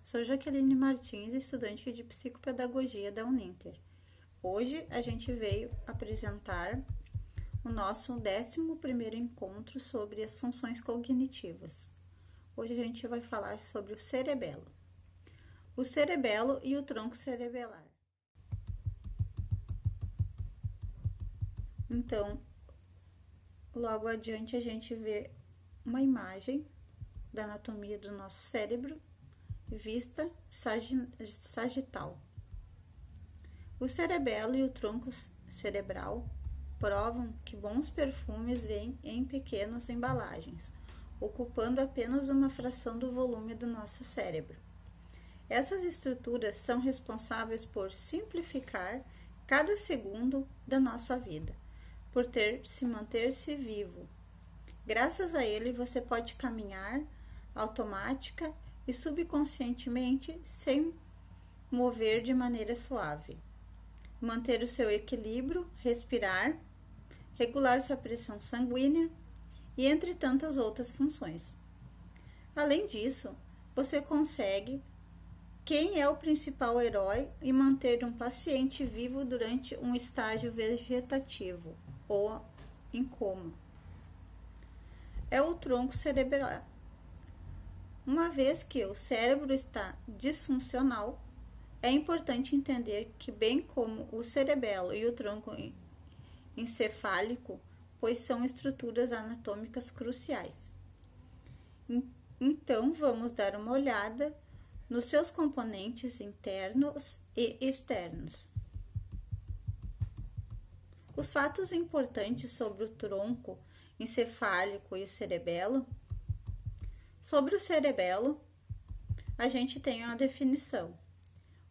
Sou Jaqueline Martins, estudante de Psicopedagogia da Uninter. Hoje a gente veio apresentar o nosso 11º encontro sobre as funções cognitivas. Hoje a gente vai falar sobre o cerebelo. O cerebelo e o tronco cerebelar. Então, logo adiante a gente vê uma imagem da anatomia do nosso cérebro, vista sagital. O cerebelo e o tronco cerebral provam que bons perfumes vêm em pequenas embalagens, ocupando apenas uma fração do volume do nosso cérebro. Essas estruturas são responsáveis por simplificar cada segundo da nossa vida, por manter-se vivo. Graças a ele, você pode caminhar automática e subconscientemente sem mover de maneira suave, manter o seu equilíbrio, respirar, regular sua pressão sanguínea e entre tantas outras funções. Além disso, você consegue quem é o principal herói e manter um paciente vivo durante um estágio vegetativo ou em coma. É o tronco cerebral. Uma vez que o cérebro está disfuncional, é importante entender que, bem como o cerebelo e o tronco encefálico, pois são estruturas anatômicas cruciais. Então, vamos dar uma olhada nos seus componentes internos e externos. Os fatos importantes sobre o tronco encefálico e o cerebelo. Sobre o cerebelo, a gente tem uma definição.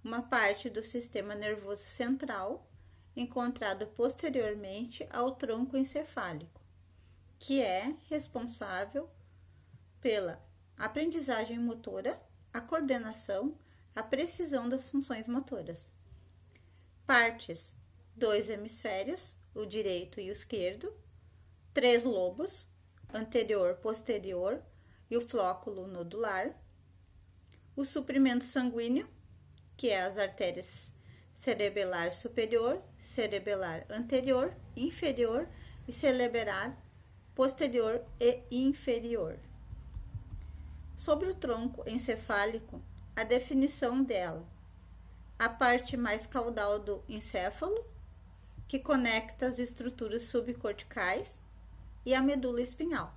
Uma parte do sistema nervoso central, encontrado posteriormente ao tronco encefálico, que é responsável pela aprendizagem motora, a coordenação, a precisão das funções motoras. Partes: 2 hemisférios, o direito e o esquerdo, 3 lobos, anterior, posterior e o flóculo nodular, o suprimento sanguíneo, que é as artérias cerebelar superior, cerebelar anterior, inferior e cerebelar posterior e inferior. Sobre o tronco encefálico, a definição dela: a parte mais caudal do encéfalo, que conecta as estruturas subcorticais e a medula espinhal.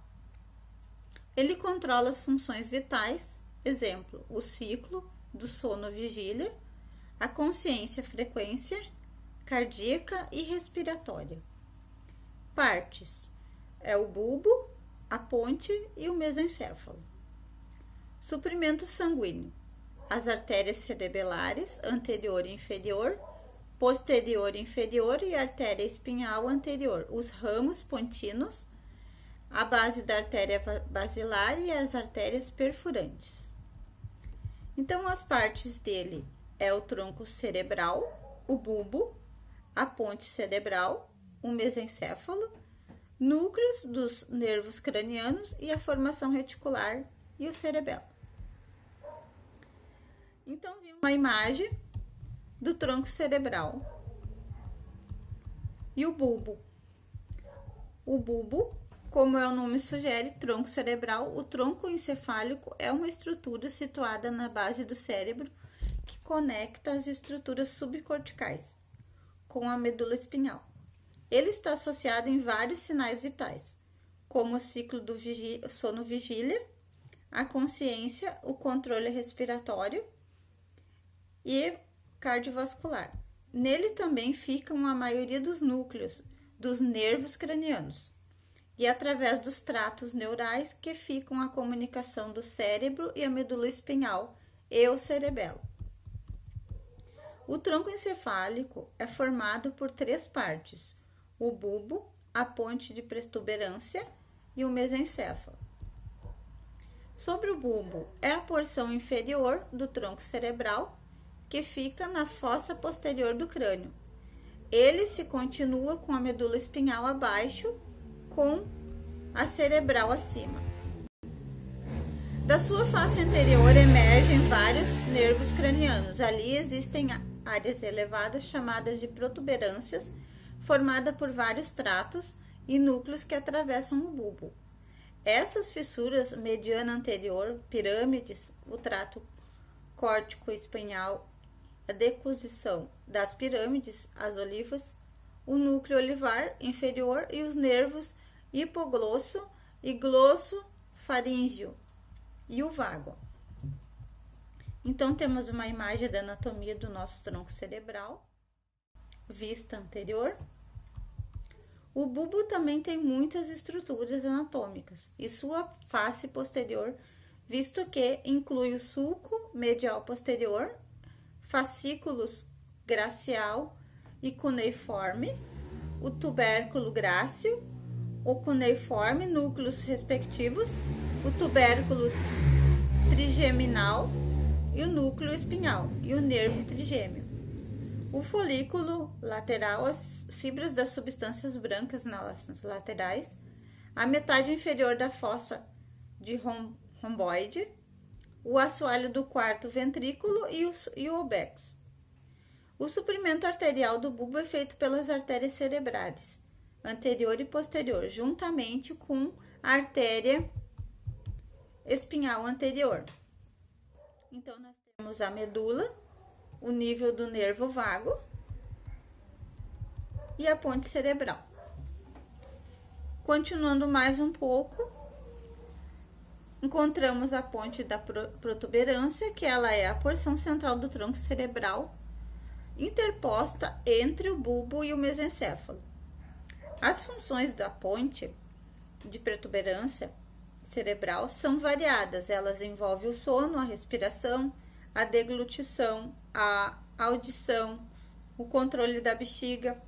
Ele controla as funções vitais, exemplo, o ciclo do sono-vigília, a consciência, frequência cardíaca e respiratória. Partes: é o bulbo, a ponte e o mesencéfalo. Suprimento sanguíneo: as artérias cerebelares anterior e inferior, posterior e inferior e artéria espinhal anterior, os ramos pontinos, a base da artéria basilar e as artérias perfurantes. Então, as partes dele é o tronco cerebral, o bulbo, a ponte cerebral, o mesencéfalo, núcleos dos nervos cranianos e a formação reticular e o cerebelo. Então, vimos uma imagem do tronco cerebral e o bulbo. O bulbo, como o nome sugere, tronco cerebral, o tronco encefálico é uma estrutura situada na base do cérebro que conecta as estruturas subcorticais com a medula espinhal. Ele está associado em vários sinais vitais, como o ciclo do sono-vigília, a consciência, o controle respiratório e cardiovascular. Nele também ficam a maioria dos núcleos dos nervos cranianos e através dos tratos neurais que ficam a comunicação do cérebro e a medula espinhal e o cerebelo. O tronco encefálico é formado por 3 partes: o bulbo, a ponte de protuberância e o mesencéfalo. Sobre o bulbo, é a porção inferior do tronco cerebral que fica na fossa posterior do crânio. Ele se continua com a medula espinhal abaixo, com a cerebral acima. Da sua face anterior emergem vários nervos cranianos. Ali existem áreas elevadas chamadas de protuberâncias, formada por vários tratos e núcleos que atravessam o bulbo. Essas fissuras, mediana anterior, pirâmides, o trato córtico-espinhal, a decusão das pirâmides, as olivas, o núcleo olivar inferior e os nervos hipoglosso e glosso-faríngeo e o vago. Então, temos uma imagem da anatomia do nosso tronco cerebral, vista anterior. O bulbo também tem muitas estruturas anatômicas e sua face posterior, visto que inclui o sulco medial posterior, fascículos gracial e cuneiforme, o tubérculo grácil, o cuneiforme, núcleos respectivos, o tubérculo trigeminal e o núcleo espinhal e o nervo trigêmeo. O folículo lateral, as fibras das substâncias brancas nas laterais, a metade inferior da fossa de romboide, o assoalho do quarto ventrículo e o óbex. O suprimento arterial do bulbo é feito pelas artérias cerebrais, anterior e posterior, juntamente com a artéria espinhal anterior. Então, nós temos a medula, o nível do nervo vago e a ponte cerebral. Continuando mais um pouco, encontramos a ponte da protuberância, que ela é a porção central do tronco cerebral, interposta entre o bulbo e o mesencéfalo. As funções da ponte de protuberância cerebral são variadas. Elas envolvem o sono, a respiração, a deglutição, a audição, o controle da bexiga,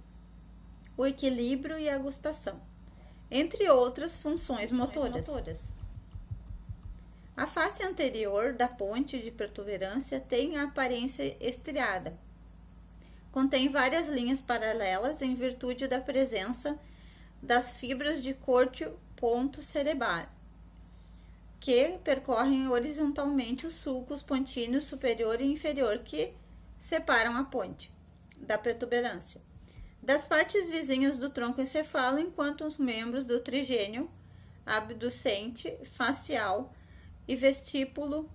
o equilíbrio e a gustação, entre outras funções motoras. A face anterior da ponte de protuberância tem a aparência estriada. Contém várias linhas paralelas em virtude da presença das fibras de corte ponto cerebral, que percorrem horizontalmente os sulcos pontíneos superior e inferior que separam a ponte da protuberância das partes vizinhas do tronco encefalo, enquanto os membros do trigênio abducente, facial e vestíbulo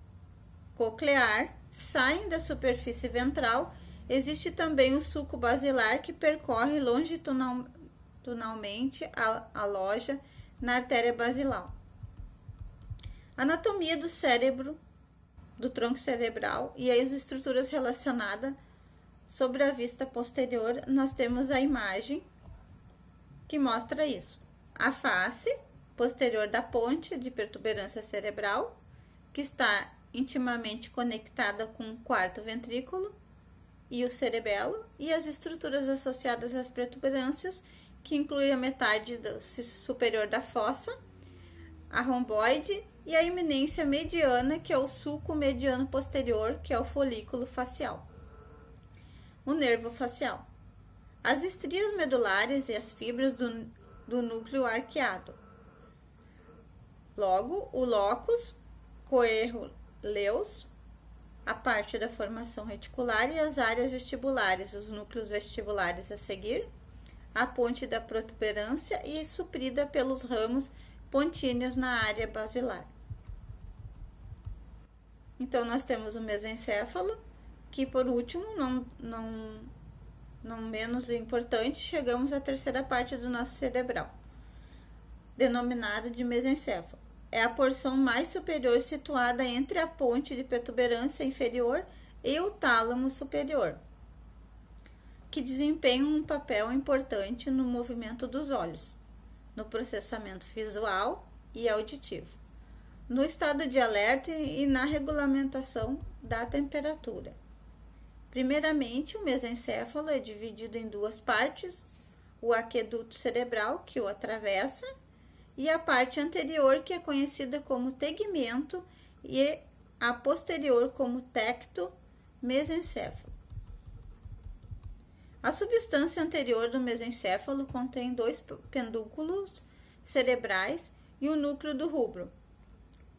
coclear saem da superfície ventral. Existe também o sulco basilar, que percorre longitudinalmente a loja na artéria basilar. Anatomia do cérebro, do tronco cerebral e as estruturas relacionadas. Sobre a vista posterior, nós temos a imagem que mostra isso. A face posterior da ponte de protuberância cerebral, que está intimamente conectada com o quarto ventrículo e o cerebelo, e as estruturas associadas às protuberâncias, que inclui a metade superior da fossa, a romboide e a eminência mediana, que é o sulco mediano posterior, que é o folículo facial. O nervo facial. As estrias medulares e as fibras do núcleo arqueado. Logo, o locus coeruleus, a parte da formação reticular, e as áreas vestibulares, os núcleos vestibulares a seguir, a ponte da protuberância e suprida pelos ramos pontíneos na área basilar. Então, nós temos o mesencéfalo, que por último, não menos importante, chegamos à terceira parte do nosso cerebral, denominado de mesencéfalo. É a porção mais superior situada entre a ponte de protuberância inferior e o tálamo superior, que desempenha um papel importante no movimento dos olhos, no processamento visual e auditivo, no estado de alerta e na regulamentação da temperatura. Primeiramente, o mesencéfalo é dividido em duas partes: o aqueduto cerebral, que o atravessa, e a parte anterior, que é conhecida como tegmento, e a posterior como tecto mesencéfalo. A substância anterior do mesencéfalo contém dois pedúnculos cerebrais e o núcleo do rubro,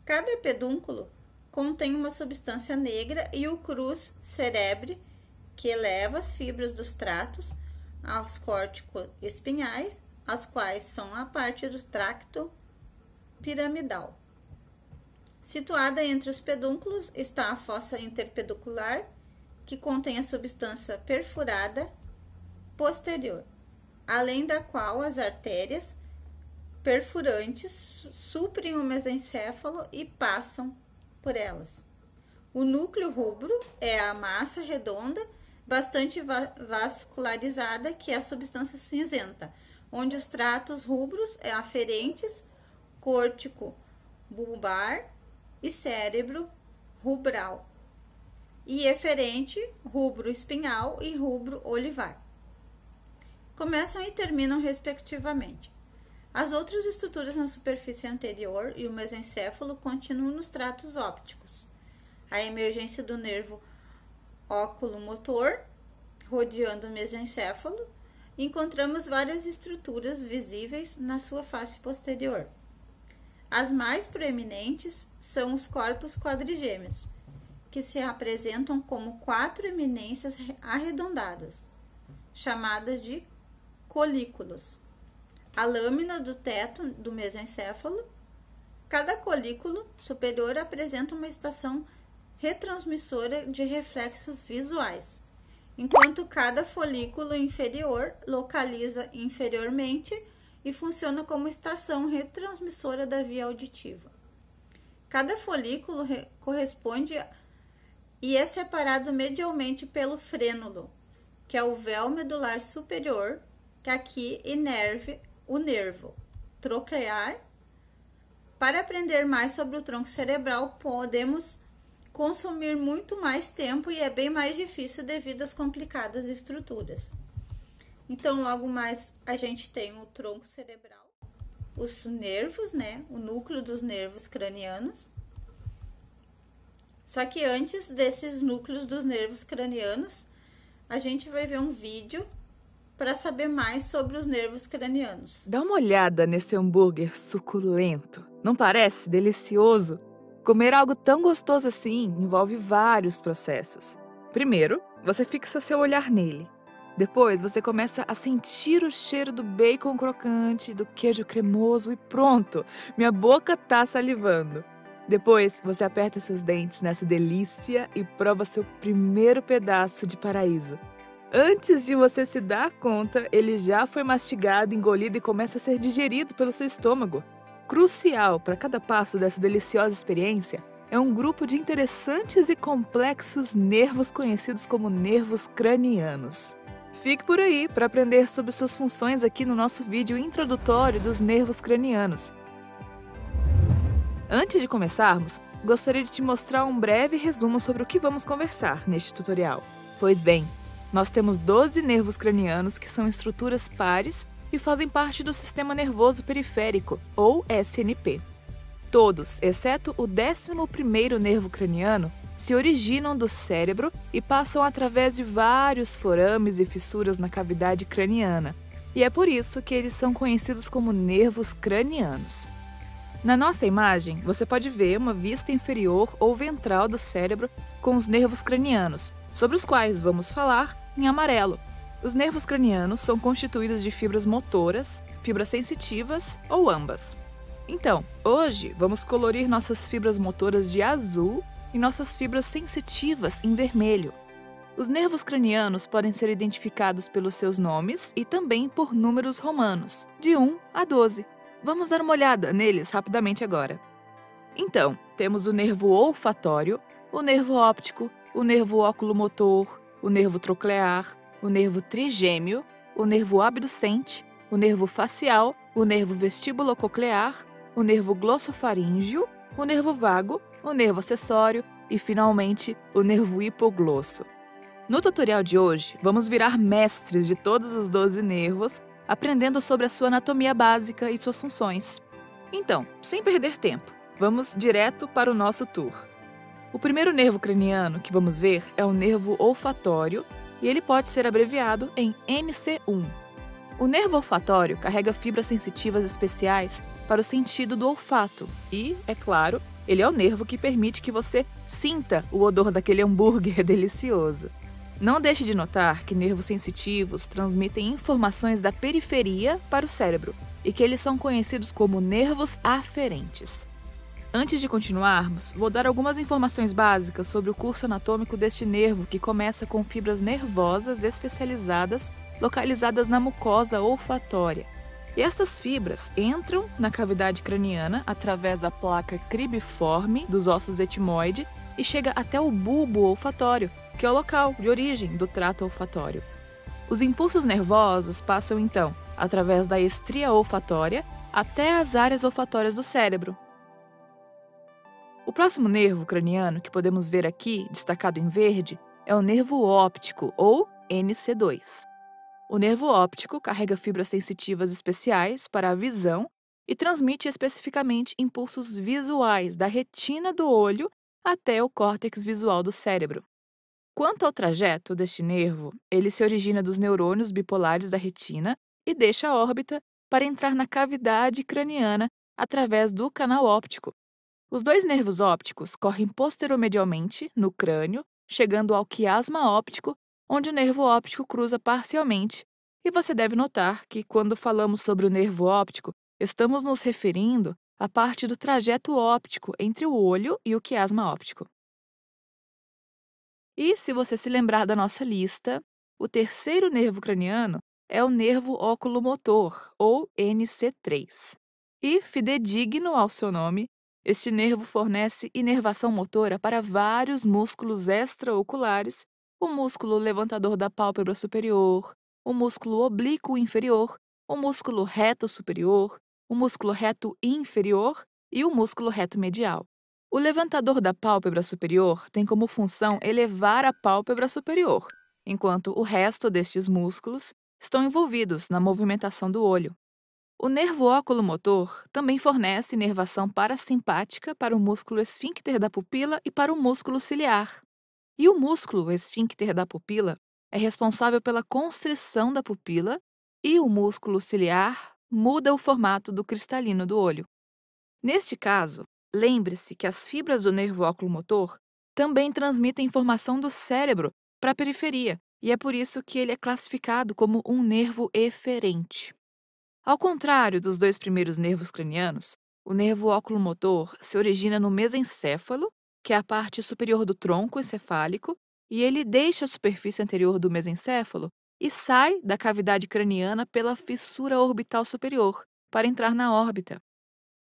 Cada pedúnculo contém uma substância negra e o crus cerebri, que eleva as fibras dos tratos aos córticos espinhais, as quais são a parte do tracto piramidal. Situada entre os pedúnculos está a fossa interpeduncular, que contém a substância perfurada posterior, além da qual as artérias perfurantes suprem o mesencéfalo e passam por elas. O núcleo rubro é a massa redonda, bastante vascularizada, que é a substância cinzenta, onde os tratos rubros aferentes, córtico bulbar e cérebro rubral, e eferente, rubro espinhal e rubro olivar. Começam e terminam respectivamente. As outras estruturas na superfície anterior e o mesencéfalo continuam nos tratos ópticos. A emergência do nervo óculo-motor, rodeando o mesencéfalo, encontramos várias estruturas visíveis na sua face posterior. As mais proeminentes são os corpos quadrigêmeos, que se apresentam como 4 eminências arredondadas, chamadas de colículos. A lâmina do teto do mesencéfalo. Cada colículo superior apresenta uma estação retransmissora de reflexos visuais, enquanto cada folículo inferior localiza inferiormente e funciona como estação retransmissora da via auditiva. Cada folículo corresponde e é separado medialmente pelo frênulo, que é o véu medular superior, que aqui inerve o nervo troclear. Para aprender mais sobre o tronco cerebral, podemos consumir muito mais tempo e é bem mais difícil devido às complicadas estruturas. Então, logo mais a gente tem o tronco cerebral, os nervos, né? O núcleo dos nervos cranianos. Só que antes desses núcleos dos nervos cranianos, a gente vai ver um vídeo para saber mais sobre os nervos cranianos. Dá uma olhada nesse hambúrguer suculento. Não parece delicioso? Comer algo tão gostoso assim envolve vários processos. Primeiro, você fixa seu olhar nele. Depois, você começa a sentir o cheiro do bacon crocante, do queijo cremoso e pronto! Minha boca tá salivando. Depois, você aperta seus dentes nessa delícia e prova seu primeiro pedaço de paraíso. Antes de você se dar conta, ele já foi mastigado, engolido e começa a ser digerido pelo seu estômago. Crucial para cada passo dessa deliciosa experiência é um grupo de interessantes e complexos nervos conhecidos como nervos cranianos. Fique por aí para aprender sobre suas funções aqui no nosso vídeo introdutório dos nervos cranianos. Antes de começarmos, gostaria de te mostrar um breve resumo sobre o que vamos conversar neste tutorial. Pois bem, nós temos 12 nervos cranianos que são estruturas pares e fazem parte do sistema nervoso periférico, ou SNP. Todos, exceto o 11º nervo craniano, se originam do cérebro e passam através de vários forames e fissuras na cavidade craniana, e é por isso que eles são conhecidos como nervos cranianos. Na nossa imagem, você pode ver uma vista inferior ou ventral do cérebro com os nervos cranianos, sobre os quais vamos falar em amarelo. Os nervos cranianos são constituídos de fibras motoras, fibras sensitivas ou ambas. Então, hoje vamos colorir nossas fibras motoras de azul e nossas fibras sensitivas em vermelho. Os nervos cranianos podem ser identificados pelos seus nomes e também por números romanos, de 1 a 12. Vamos dar uma olhada neles rapidamente agora. Então, temos o nervo olfatório, o nervo óptico, o nervo óculo-motor, o nervo troclear, o nervo trigêmeo, o nervo abducente, o nervo facial, o nervo vestibulo-coclear, o nervo glossofaríngeo, o nervo vago, o nervo acessório e, finalmente, o nervo hipoglosso. No tutorial de hoje, vamos virar mestres de todos os 12 nervos, aprendendo sobre a sua anatomia básica e suas funções. Então, sem perder tempo, vamos direto para o nosso tour. O primeiro nervo craniano que vamos ver é o nervo olfatório e ele pode ser abreviado em NC1. O nervo olfatório carrega fibras sensitivas especiais para o sentido do olfato e, é claro, Ele é o nervo que permite que você sinta o odor daquele hambúrguer delicioso. Não deixe de notar que nervos sensitivos transmitem informações da periferia para o cérebro e que eles são conhecidos como nervos aferentes. Antes de continuarmos, vou dar algumas informações básicas sobre o curso anatômico deste nervo que começa com fibras nervosas especializadas localizadas na mucosa olfatória. E essas fibras entram na cavidade craniana através da placa cribiforme dos ossos etimoide e chega até o bulbo olfatório, que é o local de origem do trato olfatório. Os impulsos nervosos passam então através da estria olfatória até as áreas olfatórias do cérebro. O próximo nervo craniano que podemos ver aqui, destacado em verde, é o nervo óptico, ou NC2. O nervo óptico carrega fibras sensitivas especiais para a visão e transmite especificamente impulsos visuais da retina do olho até o córtex visual do cérebro. Quanto ao trajeto deste nervo, ele se origina dos neurônios bipolares da retina e deixa a órbita para entrar na cavidade craniana através do canal óptico. Os dois nervos ópticos correm posteromedialmente no crânio, chegando ao quiasma óptico, onde o nervo óptico cruza parcialmente. E você deve notar que, quando falamos sobre o nervo óptico, estamos nos referindo à parte do trajeto óptico entre o olho e o quiasma óptico. E, se você se lembrar da nossa lista, o terceiro nervo craniano é o nervo oculomotor, ou NC3. E, fidedigno ao seu nome, este nervo fornece inervação motora para vários músculos extraoculares, o músculo levantador da pálpebra superior, o músculo oblíquo inferior, o músculo reto superior, o músculo reto inferior e o músculo reto medial. O levantador da pálpebra superior tem como função elevar a pálpebra superior, enquanto o resto destes músculos estão envolvidos na movimentação do olho. O nervo oculomotor também fornece inervação parasimpática para o músculo esfíncter da pupila e para o músculo ciliar. E o músculo esfíncter da pupila é responsável pela constrição da pupila e o músculo ciliar muda o formato do cristalino do olho. Neste caso, lembre-se que as fibras do nervo oculomotor também transmitem informação do cérebro para a periferia, e é por isso que ele é classificado como um nervo eferente. Ao contrário dos dois primeiros nervos cranianos, o nervo oculomotor se origina no mesencéfalo, que é a parte superior do tronco encefálico, e ele deixa a superfície anterior do mesencéfalo e sai da cavidade craniana pela fissura orbital superior, para entrar na órbita.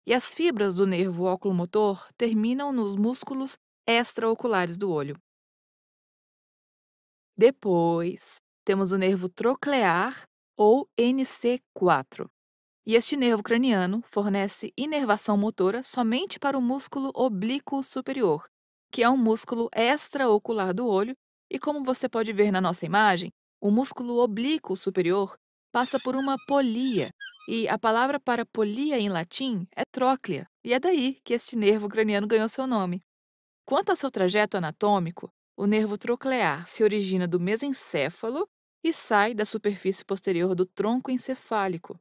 E as fibras do nervo oculomotor terminam nos músculos extraoculares do olho. Depois, temos o nervo troclear, ou NC4. E este nervo craniano fornece inervação motora somente para o músculo oblíquo superior, que é um músculo extraocular do olho, e como você pode ver na nossa imagem, o músculo oblíquo superior passa por uma polia, e a palavra para polia em latim é tróclea, e é daí que este nervo craniano ganhou seu nome. Quanto ao seu trajeto anatômico, o nervo troclear se origina do mesencéfalo e sai da superfície posterior do tronco encefálico.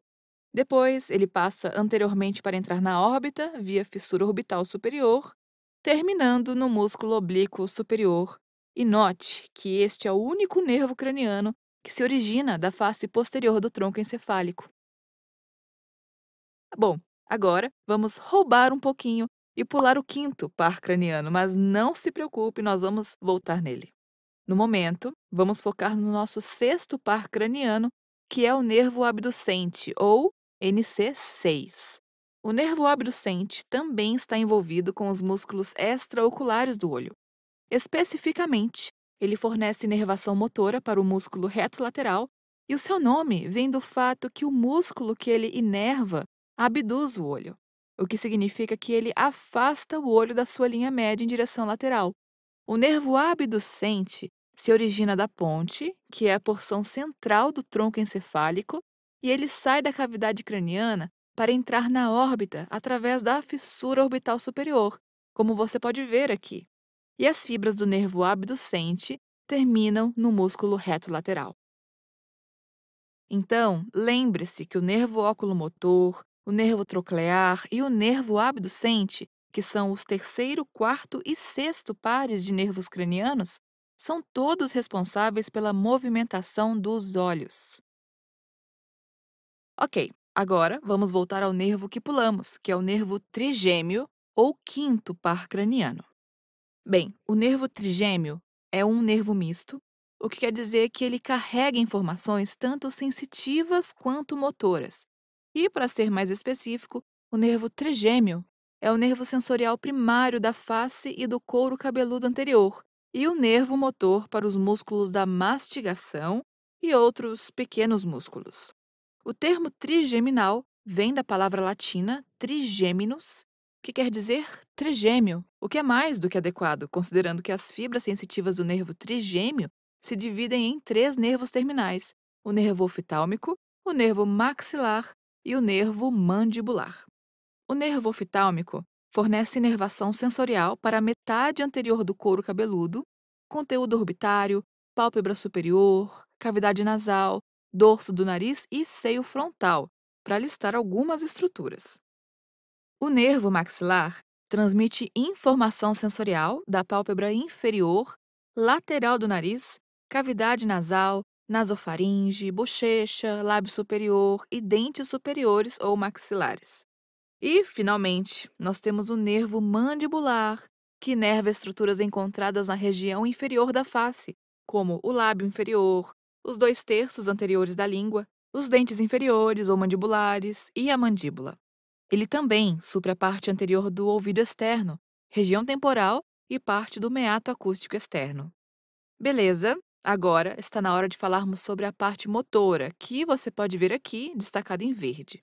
Depois, ele passa anteriormente para entrar na órbita via fissura orbital superior, terminando no músculo oblíquo superior. E note que este é o único nervo craniano que se origina da face posterior do tronco encefálico. Bom, agora vamos roubar um pouquinho e pular o quinto par craniano, mas não se preocupe, nós vamos voltar nele. No momento, vamos focar no nosso sexto par craniano, que é o nervo abducente, ou NC6. O nervo abducente também está envolvido com os músculos extraoculares do olho. Especificamente, ele fornece inervação motora para o músculo reto lateral, e o seu nome vem do fato que o músculo que ele inerva abduz o olho, o que significa que ele afasta o olho da sua linha média em direção lateral. O nervo abducente se origina da ponte, que é a porção central do tronco encefálico, e ele sai da cavidade craniana para entrar na órbita através da fissura orbital superior, como você pode ver aqui. E as fibras do nervo abducente terminam no músculo reto lateral. Então, lembre-se que o nervo oculomotor, o nervo troclear e o nervo abducente, que são os terceiro, quarto e sexto pares de nervos cranianos, são todos responsáveis pela movimentação dos olhos. Ok, agora vamos voltar ao nervo que pulamos, que é o nervo trigêmeo ou quinto par craniano. Bem, o nervo trigêmeo é um nervo misto, o que quer dizer que ele carrega informações tanto sensitivas quanto motoras. E, para ser mais específico, o nervo trigêmeo é o nervo sensorial primário da face e do couro cabeludo anterior, e o nervo motor para os músculos da mastigação e outros pequenos músculos. O termo trigeminal vem da palavra latina trigeminus, que quer dizer trigêmeo, o que é mais do que adequado, considerando que as fibras sensitivas do nervo trigêmeo se dividem em 3 nervos terminais: o nervo oftálmico, o nervo maxilar e o nervo mandibular. O nervo oftálmico fornece inervação sensorial para a metade anterior do couro cabeludo, conteúdo orbitário, pálpebra superior, cavidade nasal, dorso do nariz e seio frontal, para listar algumas estruturas. O nervo maxilar transmite informação sensorial da pálpebra inferior, lateral do nariz, cavidade nasal, nasofaringe, bochecha, lábio superior e dentes superiores ou maxilares. E, finalmente, nós temos o nervo mandibular, que inerva estruturas encontradas na região inferior da face, como o lábio inferior, os 2/3 anteriores da língua, os dentes inferiores ou mandibulares e a mandíbula. Ele também supre a parte anterior do ouvido externo, região temporal e parte do meato acústico externo. Beleza, agora está na hora de falarmos sobre a parte motora, que você pode ver aqui, destacada em verde.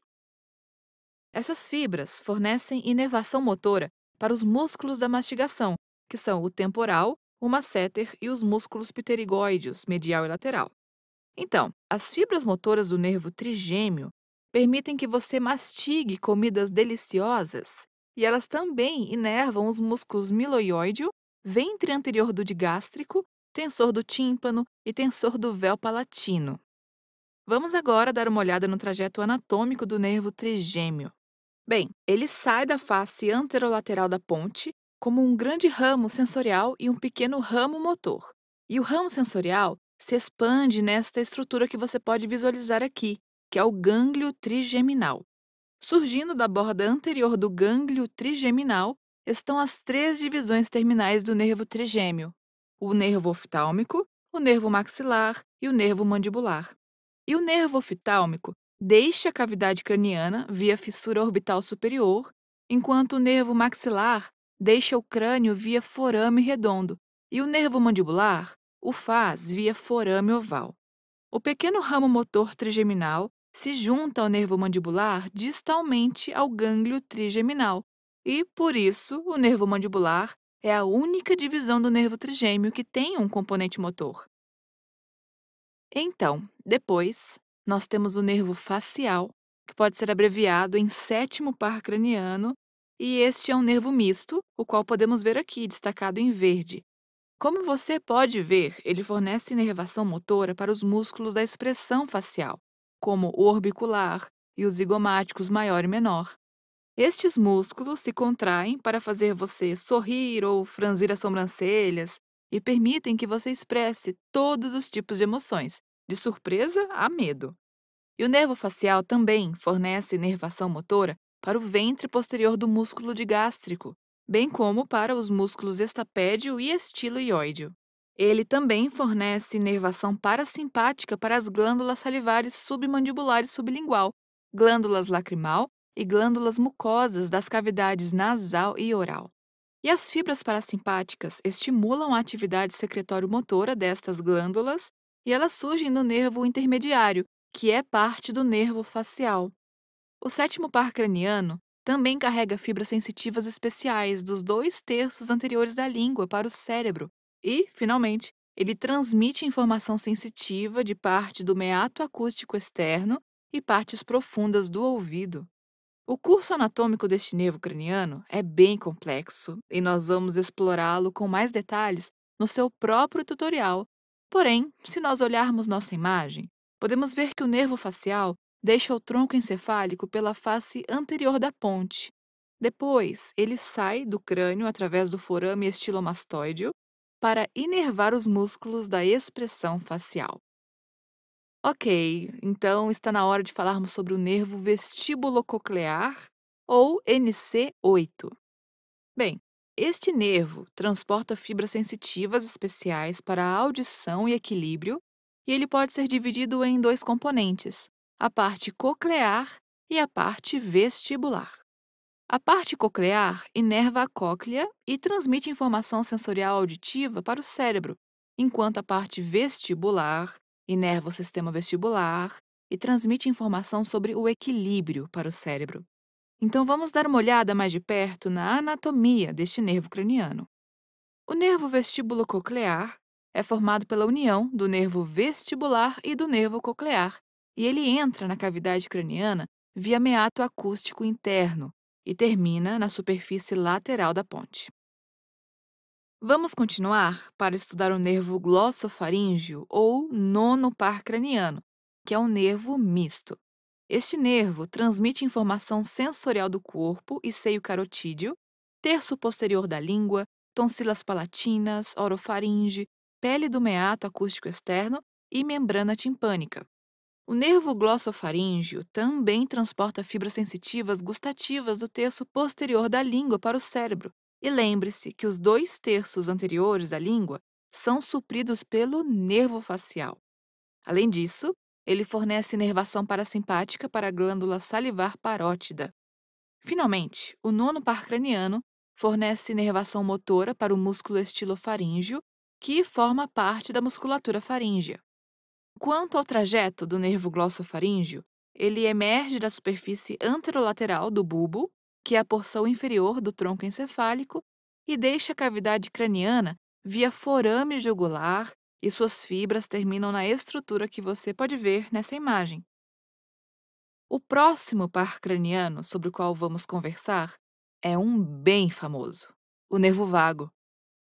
Essas fibras fornecem inervação motora para os músculos da mastigação, que são o temporal, o masseter e os músculos pterigóideos, medial e lateral. Então, as fibras motoras do nervo trigêmeo permitem que você mastigue comidas deliciosas e elas também inervam os músculos miloióideo, ventre anterior do digástrico, tensor do tímpano e tensor do véu palatino. Vamos agora dar uma olhada no trajeto anatômico do nervo trigêmeo. Bem, ele sai da face anterolateral da ponte como um grande ramo sensorial e um pequeno ramo motor. E o ramo sensorial se expande nesta estrutura que você pode visualizar aqui, que é o gânglio trigeminal. Surgindo da borda anterior do gânglio trigeminal estão as 3 divisões terminais do nervo trigêmeo: o nervo oftálmico, o nervo maxilar e o nervo mandibular. E o nervo oftálmico deixa a cavidade craniana via fissura orbital superior, enquanto o nervo maxilar deixa o crânio via forame redondo e o nervo mandibular o faz via forame oval. O pequeno ramo motor trigeminal se junta ao nervo mandibular distalmente ao gânglio trigeminal e, por isso, o nervo mandibular é a única divisão do nervo trigêmeo que tem um componente motor. Então, depois, nós temos o nervo facial, que pode ser abreviado em 7º par craniano, e este é um nervo misto, o qual podemos ver aqui, destacado em verde. Como você pode ver, ele fornece inervação motora para os músculos da expressão facial, como o orbicular e os zigomáticos maior e menor. Estes músculos se contraem para fazer você sorrir ou franzir as sobrancelhas e permitem que você expresse todos os tipos de emoções, de surpresa a medo. E o nervo facial também fornece inervação motora para o ventre posterior do músculo digástrico, bem como para os músculos estapédio e estiloióideo. Ele também fornece inervação parasimpática para as glândulas salivares submandibular e sublingual, glândulas lacrimal e glândulas mucosas das cavidades nasal e oral. E as fibras parasimpáticas estimulam a atividade secretório-motora destas glândulas e elas surgem no nervo intermediário, que é parte do nervo facial. O 7º par craniano também carrega fibras sensitivas especiais dos 2/3 anteriores da língua para o cérebro e, finalmente, ele transmite informação sensitiva de parte do meato acústico externo e partes profundas do ouvido. O curso anatômico deste nervo craniano é bem complexo e nós vamos explorá-lo com mais detalhes no seu próprio tutorial. Porém, se nós olharmos nossa imagem, podemos ver que o nervo facial deixa o tronco encefálico pela face anterior da ponte. Depois, ele sai do crânio através do forame estilomastoideo para inervar os músculos da expressão facial. Ok, então está na hora de falarmos sobre o nervo vestíbulo-coclear, ou NC8. Bem, este nervo transporta fibras sensitivas especiais para a audição e equilíbrio, e ele pode ser dividido em dois componentes, a parte coclear e a parte vestibular. A parte coclear inerva a cóclea e transmite informação sensorial auditiva para o cérebro, enquanto a parte vestibular inerva o sistema vestibular e transmite informação sobre o equilíbrio para o cérebro. Então vamos dar uma olhada mais de perto na anatomia deste nervo craniano. O nervo vestíbulo-coclear é formado pela união do nervo vestibular e do nervo coclear, e ele entra na cavidade craniana via meato acústico interno e termina na superfície lateral da ponte. Vamos continuar para estudar o nervo glossofaríngeo ou nono par craniano, que é um nervo misto. Este nervo transmite informação sensorial do corpo e seio carotídeo, terço posterior da língua, tonsilas palatinas, orofaringe, pele do meato acústico externo e membrana timpânica. O nervo glossofaríngeo também transporta fibras sensitivas gustativas do terço posterior da língua para o cérebro. E lembre-se que os 2/3 anteriores da língua são supridos pelo nervo facial. Além disso, ele fornece inervação parasimpática para a glândula salivar parótida. Finalmente, o nono par craniano fornece inervação motora para o músculo estilofaríngeo, que forma parte da musculatura faríngea. Quanto ao trajeto do nervo glossofaríngeo, ele emerge da superfície anterolateral do bulbo, que é a porção inferior do tronco encefálico, e deixa a cavidade craniana via forame jugular e suas fibras terminam na estrutura que você pode ver nessa imagem. O próximo par craniano sobre o qual vamos conversar é um bem famoso, o nervo vago.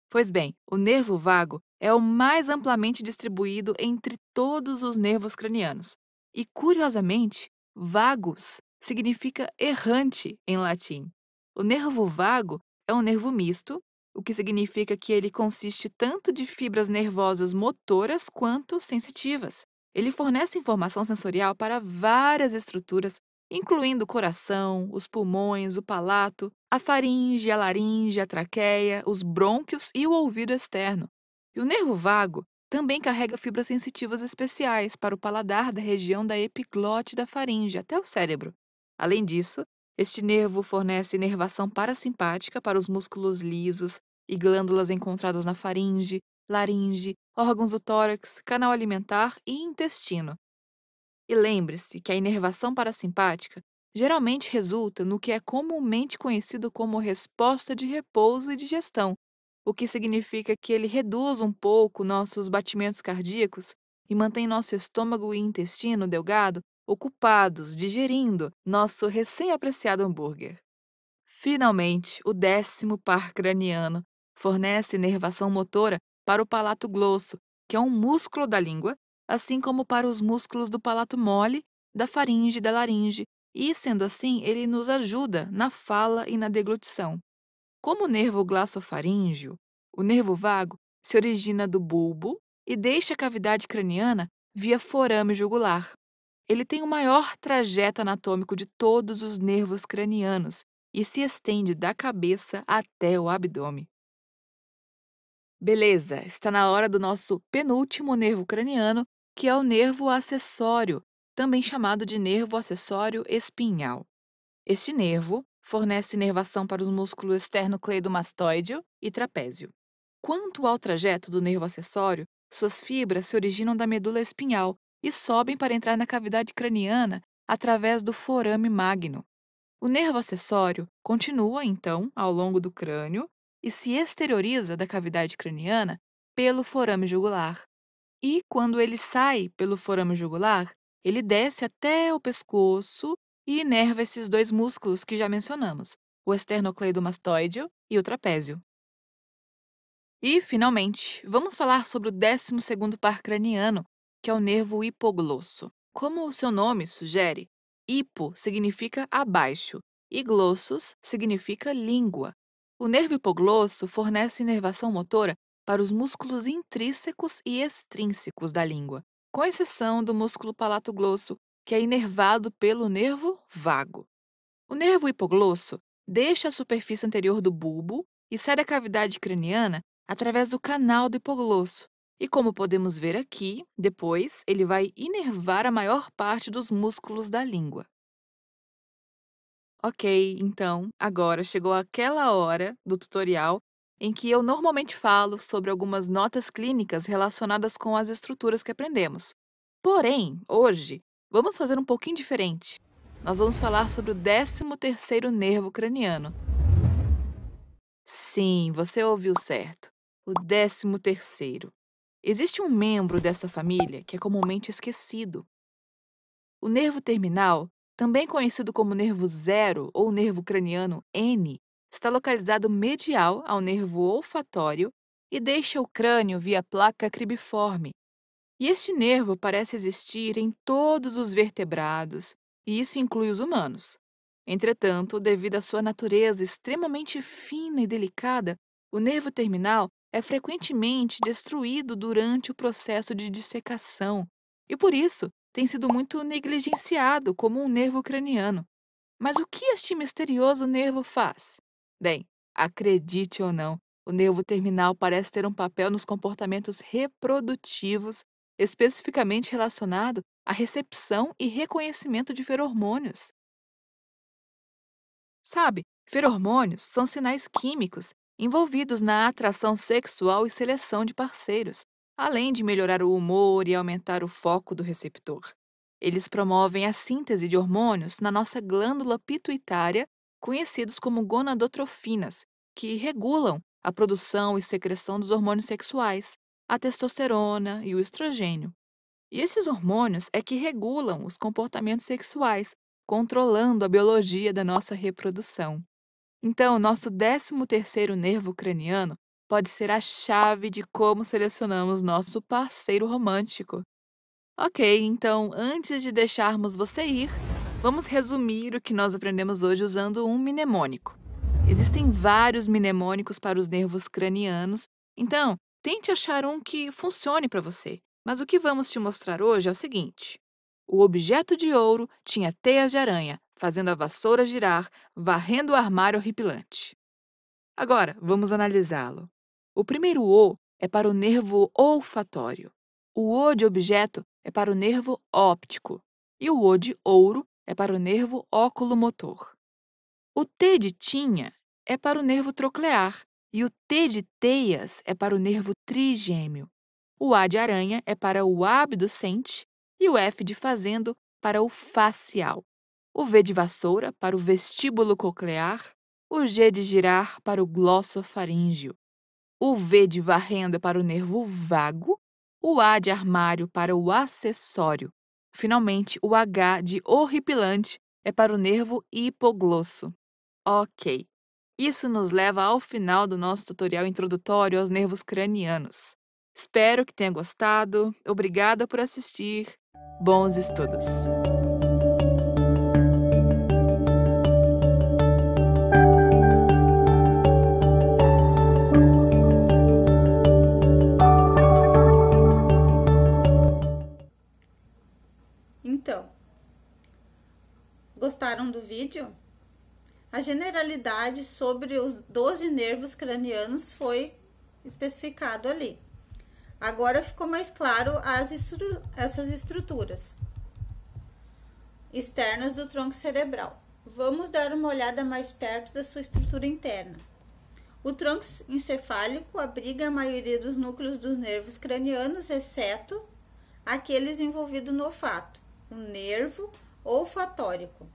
Pois bem, o nervo vago é o mais amplamente distribuído entre todos os nervos cranianos. E, curiosamente, vagus significa errante em latim. O nervo vago é um nervo misto, o que significa que ele consiste tanto de fibras nervosas motoras quanto sensitivas. Ele fornece informação sensorial para várias estruturas, incluindo o coração, os pulmões, o palato, a faringe, a laringe, a traqueia, os brônquios e o ouvido externo. E o nervo vago também carrega fibras sensitivas especiais para o paladar da região da epiglote da faringe até o cérebro. Além disso, este nervo fornece inervação parasimpática para os músculos lisos e glândulas encontradas na faringe, laringe, órgãos do tórax, canal alimentar e intestino. E lembre-se que a inervação parasimpática geralmente resulta no que é comumente conhecido como resposta de repouso e digestão, o que significa que ele reduz um pouco nossos batimentos cardíacos e mantém nosso estômago e intestino delgado ocupados, digerindo nosso recém-apreciado hambúrguer. Finalmente, o 10º par craniano fornece inervação motora para o palato glosso, que é um músculo da língua, assim como para os músculos do palato mole, da faringe e da laringe, e, sendo assim, ele nos ajuda na fala e na deglutição. Como o nervo glossofaríngeo, o nervo vago se origina do bulbo e deixa a cavidade craniana via forame jugular. Ele tem o maior trajeto anatômico de todos os nervos cranianos e se estende da cabeça até o abdômen. Beleza, está na hora do nosso penúltimo nervo craniano, que é o nervo acessório, também chamado de nervo acessório espinhal. Este nervo fornece inervação para os músculos esternocleidomastoideo e trapézio. Quanto ao trajeto do nervo acessório, suas fibras se originam da medula espinhal e sobem para entrar na cavidade craniana através do forame magno. O nervo acessório continua, então, ao longo do crânio e se exterioriza da cavidade craniana pelo forame jugular. E, quando ele sai pelo forame jugular, ele desce até o pescoço e inerva esses dois músculos que já mencionamos, o esternocleidomastoideo e o trapézio. E, finalmente, vamos falar sobre o 12º par craniano, que é o nervo hipoglosso. Como o seu nome sugere, hipo significa abaixo e glossos significa língua. O nervo hipoglosso fornece inervação motora para os músculos intrínsecos e extrínsecos da língua, com exceção do músculo palatoglosso, que é inervado pelo nervo vago. O nervo hipoglosso deixa a superfície anterior do bulbo e sai da cavidade craniana através do canal do hipoglosso. E como podemos ver aqui, depois ele vai inervar a maior parte dos músculos da língua. Ok, então, agora chegou aquela hora do tutorial em que eu normalmente falo sobre algumas notas clínicas relacionadas com as estruturas que aprendemos. Porém, hoje, vamos fazer um pouquinho diferente. Nós vamos falar sobre o 13º nervo craniano. Sim, você ouviu certo. O 13º. Existe um membro dessa família que é comumente esquecido. O nervo terminal, também conhecido como nervo zero ou nervo craniano N, está localizado medial ao nervo olfatório e deixa o crânio via placa cribiforme. E este nervo parece existir em todos os vertebrados, e isso inclui os humanos. Entretanto, devido à sua natureza extremamente fina e delicada, o nervo terminal é frequentemente destruído durante o processo de dissecação e, por isso, tem sido muito negligenciado como um nervo craniano. Mas o que este misterioso nervo faz? Bem, acredite ou não, o nervo terminal parece ter um papel nos comportamentos reprodutivos, especificamente relacionado à recepção e reconhecimento de feromônios. Sabe, feromônios são sinais químicos envolvidos na atração sexual e seleção de parceiros, além de melhorar o humor e aumentar o foco do receptor. Eles promovem a síntese de hormônios na nossa glândula pituitária, conhecidos como gonadotrofinas, que regulam a produção e secreção dos hormônios sexuais, a testosterona e o estrogênio. E esses hormônios é que regulam os comportamentos sexuais, controlando a biologia da nossa reprodução. Então, nosso 13º nervo craniano pode ser a chave de como selecionamos nosso parceiro romântico. Ok, então, antes de deixarmos você ir, vamos resumir o que nós aprendemos hoje usando um mnemônico. Existem vários mnemônicos para os nervos cranianos, então, tente achar um que funcione para você. Mas o que vamos te mostrar hoje é o seguinte. O objeto de ouro tinha teias de aranha, fazendo a vassoura girar, varrendo o armário horripilante. Agora, vamos analisá-lo. O primeiro O é para o nervo olfatório. O O de objeto é para o nervo óptico. E o O de ouro é para o nervo oculomotor. O T de tinha é para o nervo troclear. E o T de teias é para o nervo trigêmeo. O A de aranha é para o abducente e o F de fazendo para o facial. O V de vassoura para o vestíbulo coclear, o G de girar para o glossofaríngeo. O V de varrendo é para o nervo vago, o A de armário para o acessório. Finalmente, o H de horripilante é para o nervo hipoglosso. Ok, isso nos leva ao final do nosso tutorial introdutório aos nervos cranianos. Espero que tenha gostado. Obrigada por assistir. Bons estudos! Então, gostaram do vídeo? A generalidade sobre os 12 nervos cranianos foi especificado ali. Agora ficou mais claro essas estruturas externas do tronco cerebral. Vamos dar uma olhada mais perto da sua estrutura interna. O tronco encefálico abriga a maioria dos núcleos dos nervos cranianos, exceto aqueles envolvidos no olfato, o nervo olfatórico,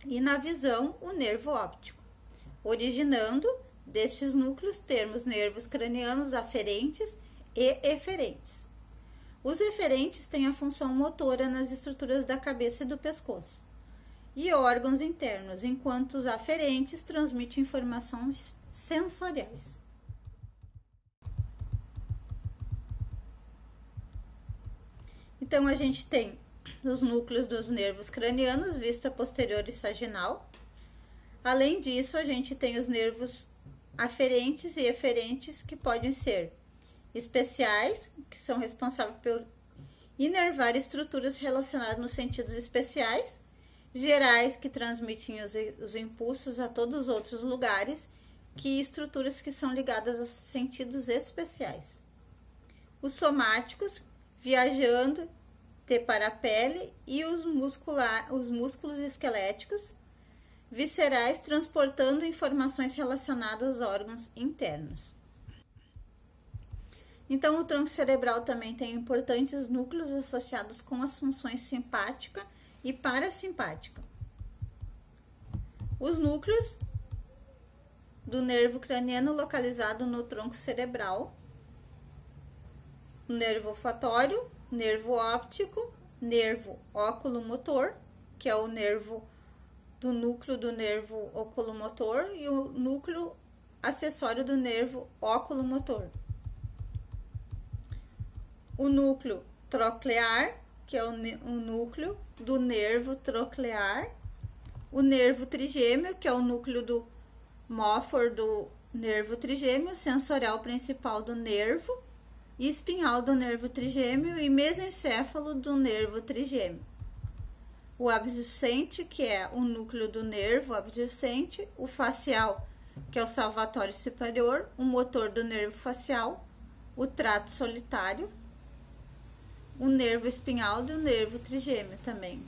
e na visão, o nervo óptico, originando destes núcleos termos nervos cranianos aferentes e eferentes. Os eferentes têm a função motora nas estruturas da cabeça e do pescoço e órgãos internos, enquanto os aferentes transmitem informações sensoriais. Então, a gente tem os núcleos dos nervos cranianos, vista posterior e saginal, Além disso, a gente tem os nervos aferentes e eferentes, que podem ser especiais, que são responsáveis por inervar estruturas relacionadas nos sentidos especiais, gerais, que transmitem os impulsos a todos os outros lugares, que estruturas que são ligadas aos sentidos especiais. Os somáticos, viajando para a pele, e os músculos esqueléticos, viscerais, transportando informações relacionadas aos órgãos internos. Então, o tronco cerebral também tem importantes núcleos associados com as funções simpática e parasimpática. Os núcleos do nervo craniano localizado no tronco cerebral: nervo olfatório, nervo óptico, nervo oculomotor, que é o nervo do núcleo do nervo oculomotor, e o núcleo acessório do nervo oculomotor. O núcleo troclear, que é o núcleo do nervo troclear. O nervo trigêmeo, que é o núcleo do mófor do nervo trigêmeo, sensorial principal do nervo, e espinhal do nervo trigêmeo, e mesencéfalo do nervo trigêmeo. O abducente, que é o núcleo do nervo abducente. O facial, que é o salvatório superior. O motor do nervo facial. O trato solitário. O nervo espinhal do nervo trigêmeo também.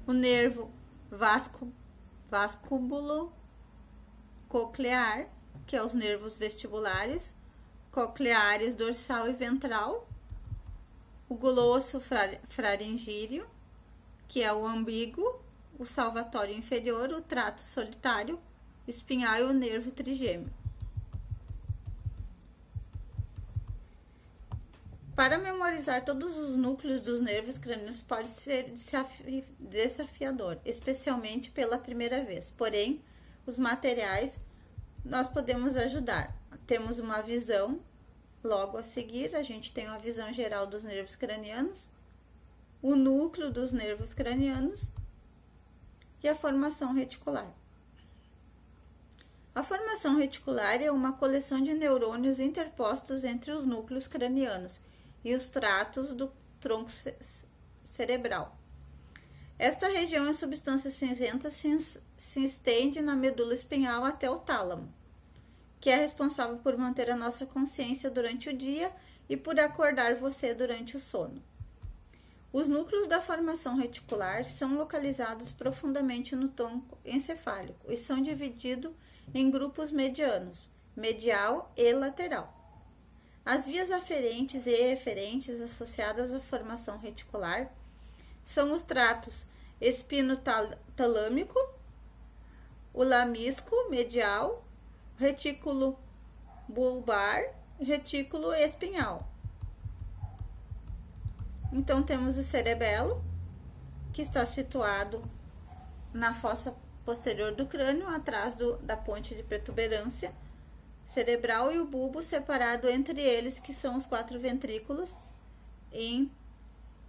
O nervo vásculo coclear, que é os nervos vestibulares, cocleares dorsal e ventral. O glosso faringíreo, que é o ambíguo, o salvatório inferior, o trato solitário, espinhal e o nervo trigêmeo. Para memorizar todos os núcleos dos nervos crânios pode ser desafiador, especialmente pela primeira vez. Porém, os materiais nós podemos ajudar. Temos uma visão, logo a seguir a gente tem uma visão geral dos nervos cranianos, o núcleo dos nervos cranianos e a formação reticular. A formação reticular é uma coleção de neurônios interpostos entre os núcleos cranianos e os tratos do tronco cerebral. Esta região é substância cinzenta se estende na medula espinhal até o tálamo, que é responsável por manter a nossa consciência durante o dia e por acordar você durante o sono. Os núcleos da formação reticular são localizados profundamente no tronco encefálico e são divididos em grupos medianos, medial e lateral. As vias aferentes e eferentes associadas à formação reticular são os tratos espinotalâmico, o lamisco medial, retículo bulbar e retículo espinhal. Então, temos o cerebelo, que está situado na fossa posterior do crânio, atrás da ponte de protuberância cerebral, e o bulbo separado entre eles, que são os 4 ventrículos.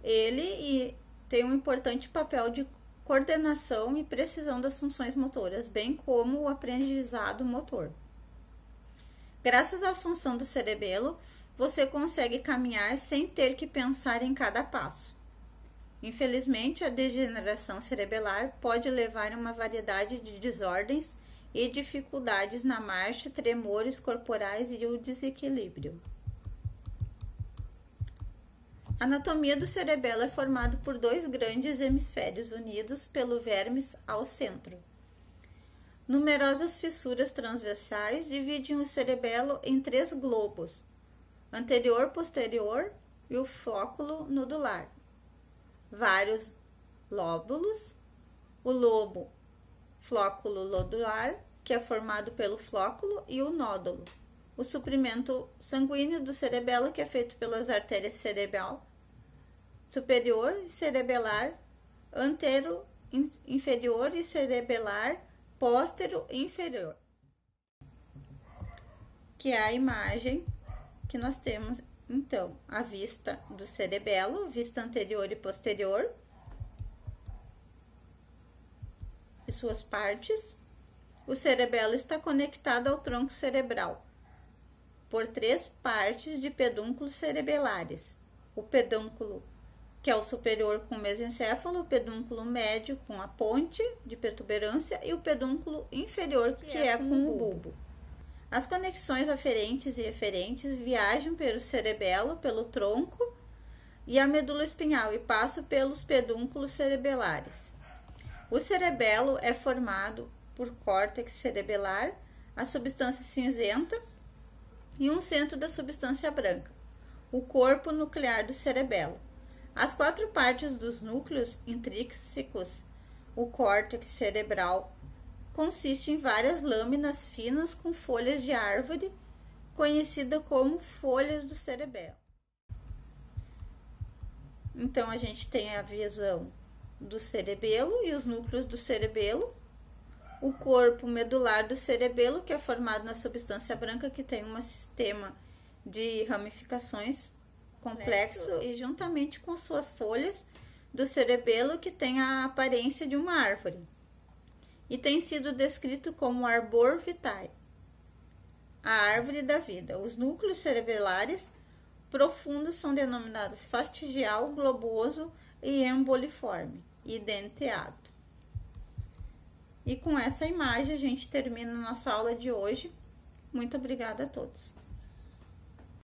Ele tem um importante papel de coordenação e precisão das funções motoras, bem como o aprendizado motor. Graças à função do cerebelo, você consegue caminhar sem ter que pensar em cada passo. Infelizmente, a degeneração cerebelar pode levar a uma variedade de desordens e dificuldades na marcha, tremores corporais e o desequilíbrio. A anatomia do cerebelo é formada por 2 grandes hemisférios unidos pelo vérmis ao centro. Numerosas fissuras transversais dividem o cerebelo em 3 globos: anterior, posterior e o flóculo nodular. Vários lóbulos, o lobo flóculo nodular, que é formado pelo flóculo, e o nódulo. O suprimento sanguíneo do cerebelo, que é feito pelas artérias cerebral superior e cerebelar antero inferior e cerebelar póstero inferior, que é a imagem que nós temos. Então, a vista do cerebelo, vista anterior e posterior, suas partes. O cerebelo está conectado ao tronco cerebral por 3 partes de pedúnculos cerebelares. O pedúnculo, que é o superior com o mesencéfalo, o pedúnculo médio com a ponte de protuberância e o pedúnculo inferior, que é com o bulbo. As conexões aferentes e eferentes viajam pelo cerebelo, pelo tronco e a medula espinhal e passam pelos pedúnculos cerebelares. O cerebelo é formado por córtex cerebelar, a substância cinzenta e um centro da substância branca, o corpo nuclear do cerebelo. As 4 partes dos núcleos intrínsecos, o córtex cerebral, consiste em várias lâminas finas com folhas de árvore, conhecida como folhas do cerebelo. Então, a gente tem a visão do cerebelo e os núcleos do cerebelo, o corpo medular do cerebelo, que é formado na substância branca, que tem um sistema de ramificações complexo, e juntamente com suas folhas do cerebelo, que tem a aparência de uma árvore. E tem sido descrito como arbor vitae, a árvore da vida. Os núcleos cerebelares profundos são denominados fastigial, globoso e emboliforme e denteado. E com essa imagem a gente termina a nossa aula de hoje. Muito obrigada a todos.